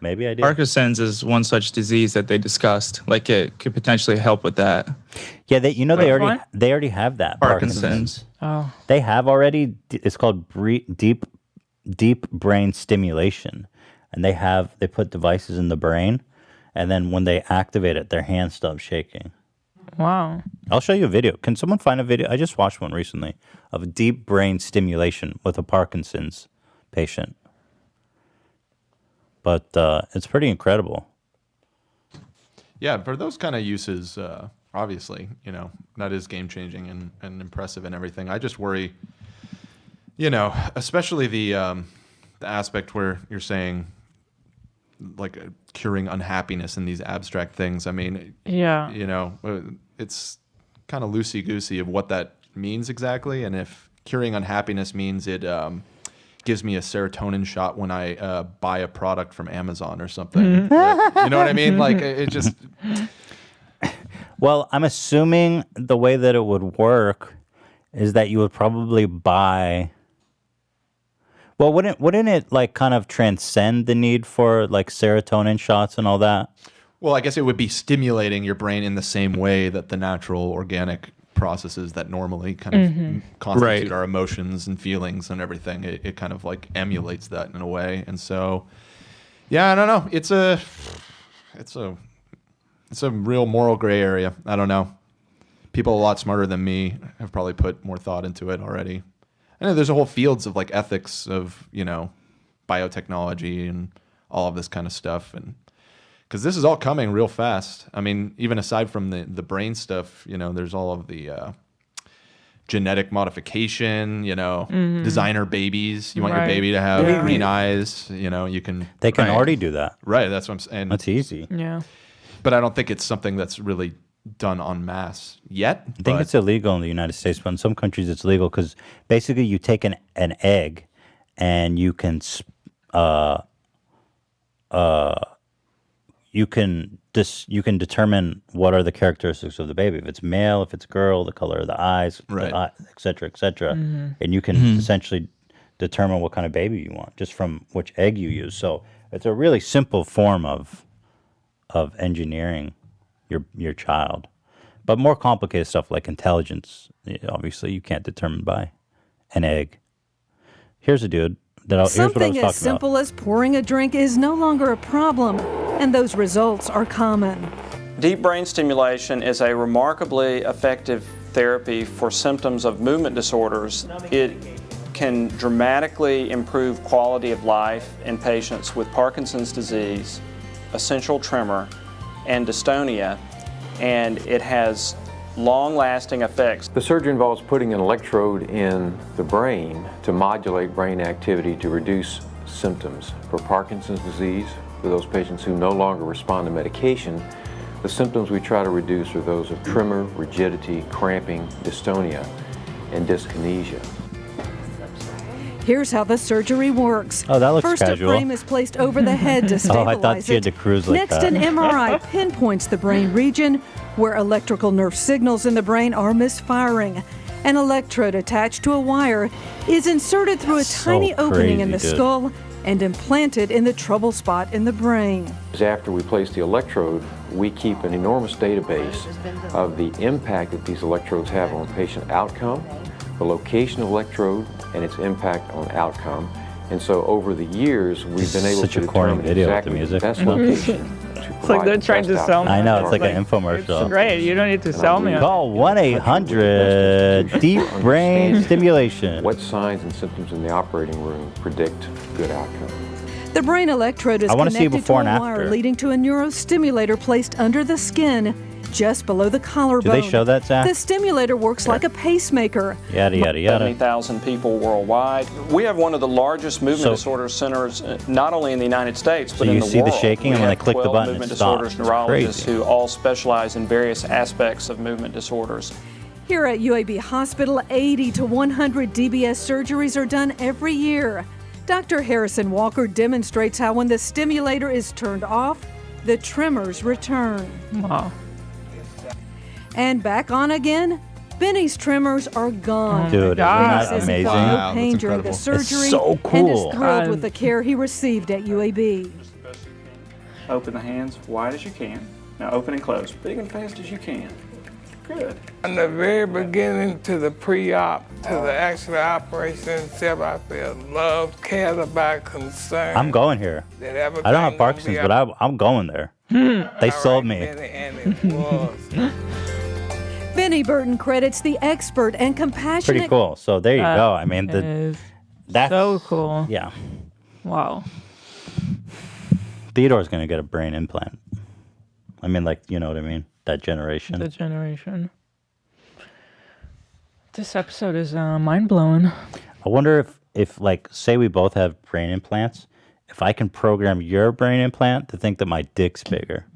Maybe I do. Parkinson's is one such disease that they discussed. Like it could potentially help with that. Yeah, they already have that. Parkinson's. Oh. They have already. It's called deep brain stimulation, and they put devices in the brain, and then when they activate it, their hand stops shaking. Wow. I'll show you a video. Can someone find a video? I just watched one recently of deep brain stimulation with a Parkinson's patient. But it's pretty incredible. Yeah, for those kind of uses, obviously, that is game-changing and impressive and everything. I just worry, especially the aspect where you're saying, like, curing unhappiness and these abstract things. I mean, yeah, it's kind of loosey-goosey of what that means exactly. And if curing unhappiness means it gives me a serotonin shot when I buy a product from Amazon or something. You know what I mean? Like, it just... Well, I'm assuming the way that it would work is that you would probably buy... Well, wouldn't it like kind of transcend the need for like serotonin shots and all that? Well, I guess it would be stimulating your brain in the same way that the natural organic processes that normally kind of constitute our emotions and feelings and everything. It kind of like emulates that in a way. And so, yeah, I don't know. It's a real moral gray area. I don't know. People a lot smarter than me have probably put more thought into it already. I know there's a whole fields of like ethics of, biotechnology and all of this kind of stuff. And because this is all coming real fast. I mean, even aside from the brain stuff, there's all of the genetic modification, designer babies. You want your baby to have green eyes, you can... They can already do that. Right, that's what I'm saying. That's easy. Yeah. But I don't think it's something that's really done en masse yet. I think it's illegal in the United States, but in some countries it's legal because basically you take an egg and you can determine what are the characteristics of the baby. If it's male, if it's girl, the color of the eyes, et cetera, et cetera. And you can essentially determine what kind of baby you want just from which egg you use. So it's a really simple form of engineering your child. But more complicated stuff like intelligence, obviously you can't determine by an egg. Here's a dude. Something as simple as pouring a drink is no longer a problem, and those results are common. Deep brain stimulation is a remarkably effective therapy for symptoms of movement disorders. It can dramatically improve quality of life in patients with Parkinson's disease, essential tremor, and dystonia, and it has long-lasting effects. The surgery involves putting an electrode in the brain to modulate brain activity to reduce symptoms. For Parkinson's disease, for those patients who no longer respond to medication, the symptoms we try to reduce are those of tremor, rigidity, cramping, dystonia, and dyskinesia. Here's how the surgery works. Oh, that looks First, casual. a frame is placed over the head to stabilize I thought she had to cruise like Next, that. an MRI pinpoints the brain region where electrical nerve signals in the brain are misfiring. An electrode attached to a wire is inserted through a tiny opening in the skull and implanted in the trouble spot in the brain. After we place the electrode, we keep an enormous database of the impact that these electrodes have on patient outcome, the location of the electrode, and its impact on outcome. And so over the years, we've been able to determine exactly the best location. It's like they're trying to sell me. I know, it's like an infomercial. It's great. You don't need to sell me. Call 1-800 Deep Brain Stimulation. What signs and symptoms in the operating room predict good outcome? The brain electrode is connected to a wire leading to a neurostimulator placed under the skin just below the collarbone. Do they show that, Zach? The stimulator works like a pacemaker. Yada, yada, yada. 70,000 people worldwide. We have one of the largest movement disorder centers, not only in the United States, but in the world. So you see the shaking, and when they click the button, movement it stops. disorders neurologists who all specialize in various aspects of movement disorders. Here at UAB Hospital, 80 to 100 DBS surgeries are done every year. Dr. Harrison Walker demonstrates how when the stimulator is turned off, the tremors return. Wow. And back on again, Benny's tremors are gone. Dude, isn't that He says amazing? he felt no pain during the surgery It's so and is cool. thrilled with the care he received at UAB. Open the hands wide as you can. Now open and close, big and fast as you can. Good. From the very beginning to the pre-op, to the actual operation itself, I feel loved, cared about, concerned. I'm going here. That I don't everything have Parkinson's, but I'm going there. They sold me. And it was. Benny Burton credits the expert and compassionate. Pretty cool. So there you go. I mean, that's so cool. Yeah. Wow. Theodore's going to get a brain implant. I mean, like, you know what I mean? That generation. The generation. This episode is mind-blowing. I wonder if, like, say we both have brain implants, if I can program your brain implant to think that my dick's bigger.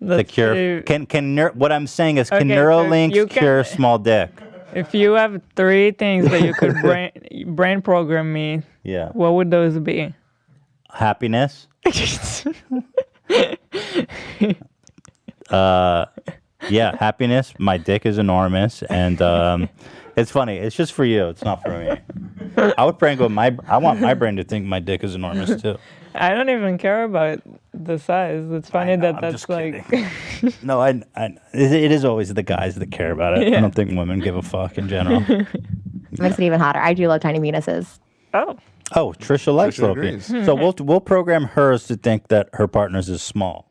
The cure what I'm saying is, can Neuralinks cure small dick? If you have 3 things that you could brain program me, Yeah. what would those be? Happiness. Yeah, happiness. My dick is enormous, and it's funny. It's just for you. It's not for me. I would I want my brain to think my dick is enormous too. I don't even care about the size. It's funny that's like. No, it is always the guys that care about it. Yeah. I don't think women give a fuck in general. Makes it even hotter. I do love tiny penises. Oh, Trisha likes little penis. So we'll program hers to think that her partner's is small.